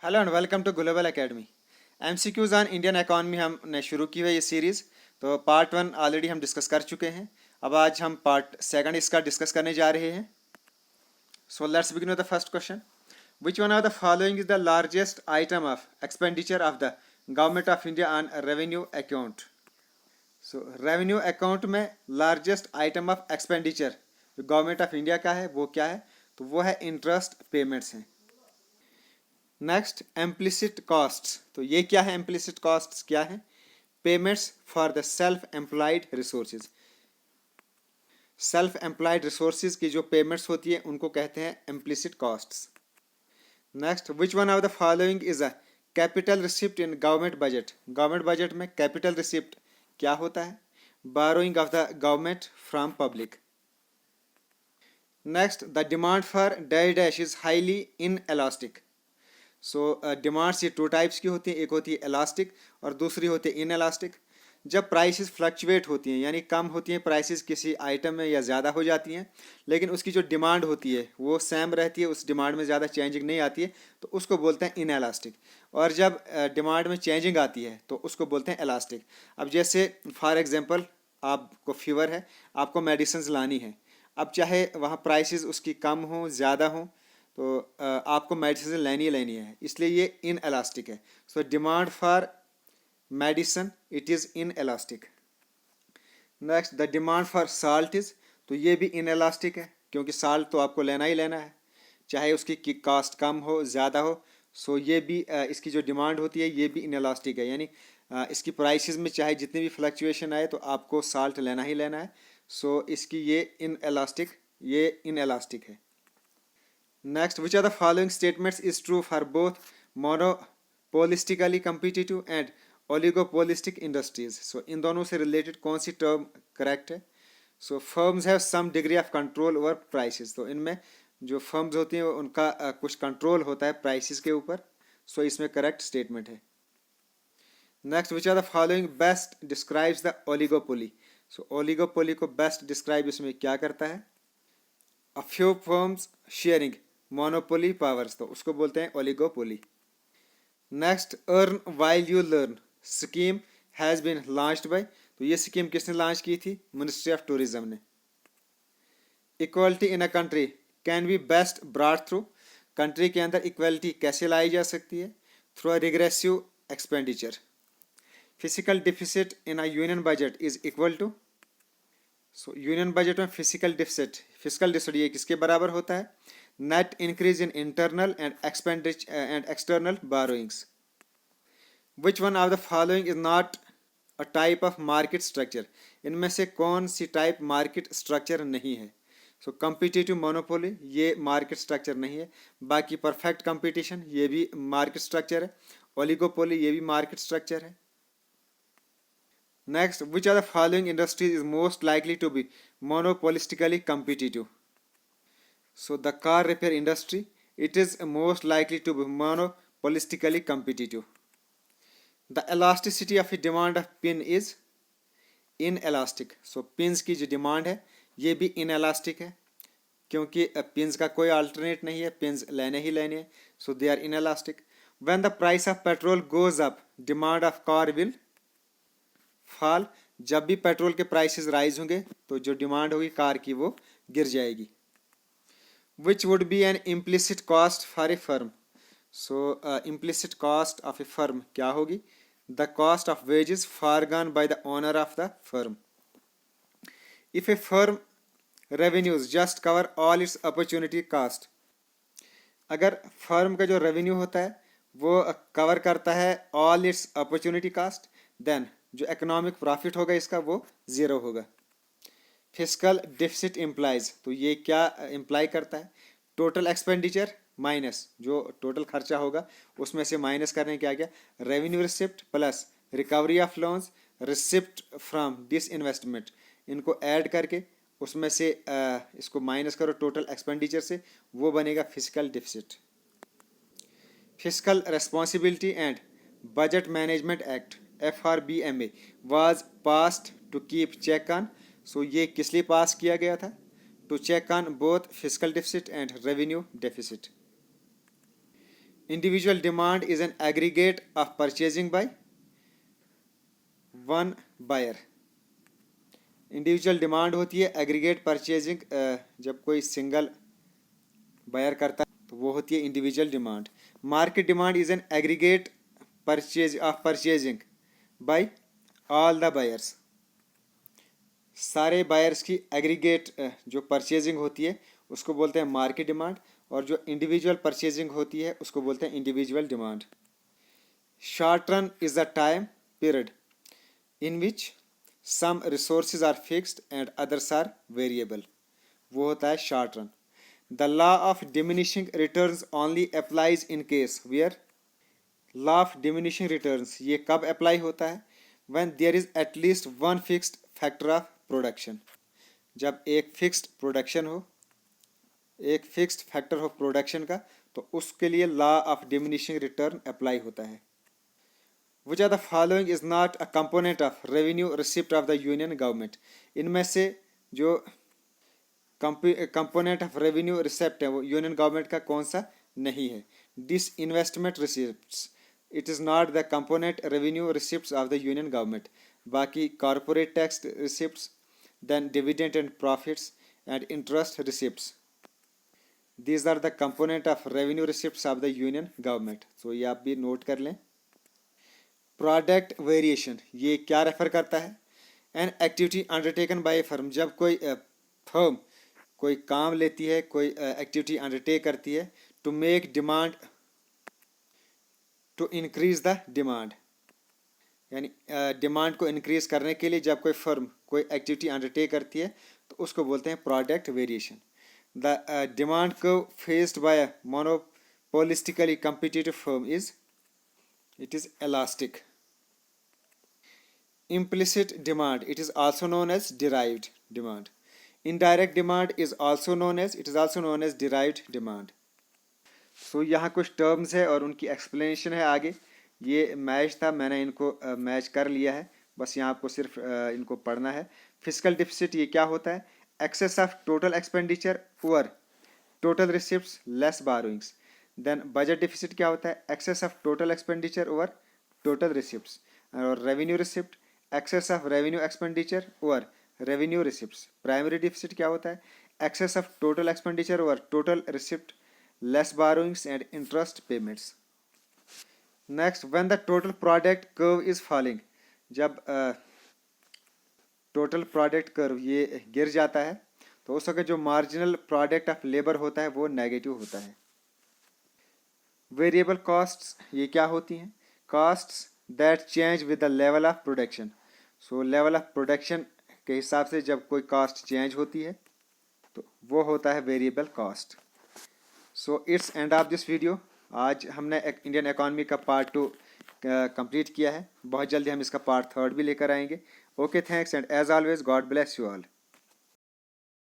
Hello and welcome to Global Academy. MCQs on Indian economy हमने शुरू की है ये सीरीज़। तो पार्ट वन ऑलरेडी हम डिस्कस कर चुके हैं। अब आज हम पार्ट सेकंड इसका डिस्कस करने जा रहे हैं। So let's begin with the first question. Which one of the following is the largest item of expenditure of the government of India on revenue account. So revenue account में largest item of expenditure जो government of India का है वो क्या है? तो वो है इंटरेस्ट पेमेंट्स हैं। Next implicit costs. तो ये क्या है? एम्प्लिसिट कॉस्ट्स क्या है? Payments for the self employed resources. Self employed resources की जो पेमेंट्स होती है उनको कहते हैं implicit costs. Next which one of the following is a capital receipt in government budget. Government budget में कैपिटल रिसिप्ट क्या होता है? Borrowing of the government from public. Next the demand for dash dash is highly inelastic. So demands ये two types की होती हैं, एक होती है इलास्टिक और दूसरी होती है इन एलास्टिक। जब प्राइसेस फ्लक्चुएट होती हैं यानी कम होती हैं प्राइसेस किसी आइटम में या ज़्यादा हो जाती हैं, लेकिन उसकी जो डिमांड होती है वो सेम रहती है, उस डिमांड में ज़्यादा चेंजिंग नहीं आती है, तो उसको बोलते हैं इन एलास्टिक। और जब डिमांड में चेंजिंग आती है तो उसको बोलते हैं एलास्टिक। अब जैसे फॉर एग्जांपल आपको फीवर है, आपको मेडिसिन लानी है। अब चाहे वहाँ प्राइसेस उसकी कम हो ज़्यादा हो, तो आपको मेडिसिन लेनी है, इसलिए ये इन एलास्टिक है। So demand for medicine it is in elastic. Next the demand for salt is, तो ये भी इन एलास्टिक है क्योंकि साल्ट तो आपको लेना ही लेना है, चाहे उसकी कास्ट कम हो ज़्यादा हो। सो ये भी इसकी जो डिमांड होती है ये भी इन एलास्टिक है, यानी इसकी प्राइसेस में चाहे जितनी भी फ्लक्चुएशन आए तो आपको साल्ट लेना ही लेना है। सो इसकी ये इन एलास्टिक है। Next, which of the following statements is true for both monopolistically competitive and oligopolistic industries? So इन दोनों से related कौन सी term correct है? So firms have some degree of control over prices. तो इनमें जो firms होती हैं उनका कुछ control होता है prices के ऊपर. So इसमें correct statement है. Next, which of the following best describes the oligopoly? So oligopoly को best describe इसमें क्या करता है? A few firms sharing monopoly powers, तो उसको बोलते हैं oligopoly. Next earn while you learn scheme has been launched by, तो ये स्कीम किसने लॉन्च की थी? मिनिस्ट्री ऑफ टूरिज्म ने। Equality in a country can be best brought through, country के अंदर इक्वलिटी कैसे लाई जा सकती है? Through a regressive expenditure. Fiscal deficit in a union budget is equal to, so union budget में फिजिकल डिफिसिट ये किसके बराबर होता है? Net increase in internal and external borrowings. Which one of the following is not a type of market structure. इनमें से कौन सी type market structure नहीं है? सो कम्पिटिटिव मोनोपोली ये मार्केट स्ट्रक्चर नहीं है। बाकी परफेक्ट कंपटीशन ये भी मार्केट स्ट्रक्चर है। ओलिगोपोली ये भी मार्केट स्ट्रक्चर है। Next which are the following industries is most likely to be monopolistically competitive? So the car repair industry, it is most likely to be monopolistically competitive. The elasticity of a demand of pin is inelastic. So pins की जो demand है ये भी inelastic है क्योंकि pins का कोई alternate नहीं है, pins लेने ही लेने हैं, so they are inelastic. When the price of petrol goes up, demand of car will fall. जब भी पेट्रोल के प्राइसेस राइज होंगे तो जो डिमांड होगी कार की वो गिर जाएगी। Which would be an implicit cost for a firm? So implicit cost of a firm क्या होगी? The cost of wages foregone by the owner of the firm. If a firm revenues just cover all its opportunity cost, अगर firm का जो revenue होता है वो cover करता है all its opportunity cost, then जो इकोनॉमिक प्रॉफिट होगा इसका वो ज़ीरो होगा। फिस्कल डिफिसिट इम्प्लाइज, तो ये क्या इम्प्लाई करता है? टोटल एक्सपेंडिचर माइनस जो टोटल खर्चा होगा उसमें से माइनस करने क्या क्या? Revenue receipt plus recovery of loans receipt from disinvestment, इनको ऐड करके उसमें से इसको माइनस करो टोटल एक्सपेंडिचर से, वो बनेगा fiscal deficit. Fiscal responsibility and budget management act FRBMA was passed to keep check on, so ये किस लिए पास किया गया था? To check on both fiscal deficit and revenue deficit. Individual demand is an aggregate of purchasing by one buyer. Individual demand होती है aggregate purchasing, जब कोई सिंगल बायर करता है तो वो होती है individual demand. Market demand is an aggregate purchase of purchasing by all the buyers. सारे बायर्स की एग्रीगेट जो परचेजिंग होती है उसको बोलते हैं मार्केट डिमांड, और जो इंडिविजुअल परचेजिंग होती है उसको बोलते हैं individual demand. Short run is the time period in which some resources are fixed and others are variable, वो होता है short run. The law of diminishing returns only applies in case where, law of diminishing returns ये कब apply होता है, when there is at least one fixed factor of production, जब एक fixed production हो, एक फिक्स्ड फैक्टर हो प्रोडक्शन का, तो उसके लिए law of diminishing return apply होता है। Which are the following is not a component of revenue receipt of the union government, इनमें से जो कंपोनेंट ऑफ रेवेन्यू रिसिप्ट है वो यूनियन गवर्नमेंट का कौन सा नहीं है। Disinvestment receipts, it is not the component revenue receipts of the union government. बाकी corporate tax receipts, then dividend and profits and interest receipts, these are the component of revenue receipts of the union government। so ये आप भी note कर लें। Product variation ये क्या refer करता है, an activity undertaken by A firm, जब कोई फर्म कोई काम लेती है, कोई एक्टिविटी अंडरटेक करती है to make demand, to increase the demand, यानी डिमांड को इंक्रीज करने के लिए जब कोई फर्म कोई एक्टिविटी अंडरटेक करती है तो उसको बोलते हैं product variation. The demand curve faced by a monopolistically competitive firm is, it is elastic. Implicit demand, it is also known as derived demand. Indirect demand is also known as, it is also known as derived demand. So यहाँ कुछ terms है और उनकी explanation है आगे। ये match था, मैंने इनको मैच कर लिया है, बस यहाँ आपको सिर्फ इनको पढ़ना है। फिजिकल डिफिसिट ये क्या होता है, excess of total expenditure over total receipts less borrowings। then budget deficit क्या होता है, excess of total expenditure over total receipts। और revenue receipt excess of revenue expenditure over revenue receipts। primary deficit क्या होता है, excess of total expenditure over total receipt less borrowings and interest payments। next, when the total product curve is falling, जब total product curve ये गिर जाता है तो उस वक्त जो मार्जिनल प्रोडक्ट ऑफ लेबर होता है वो नेगेटिव होता है। वेरिएबल कॉस्ट्स ये क्या होती हैं, costs that change with the level of production. So level of production के हिसाब से जब कोई कॉस्ट चेंज होती है तो वो होता है variable cost. So it's end of this video. आज हमने इंडियन इकोनॉमी का पार्ट 2 कंप्लीट किया है, बहुत जल्दी हम इसका पार्ट 3 भी लेकर आएंगे। Okay, thanks and as always God bless you all.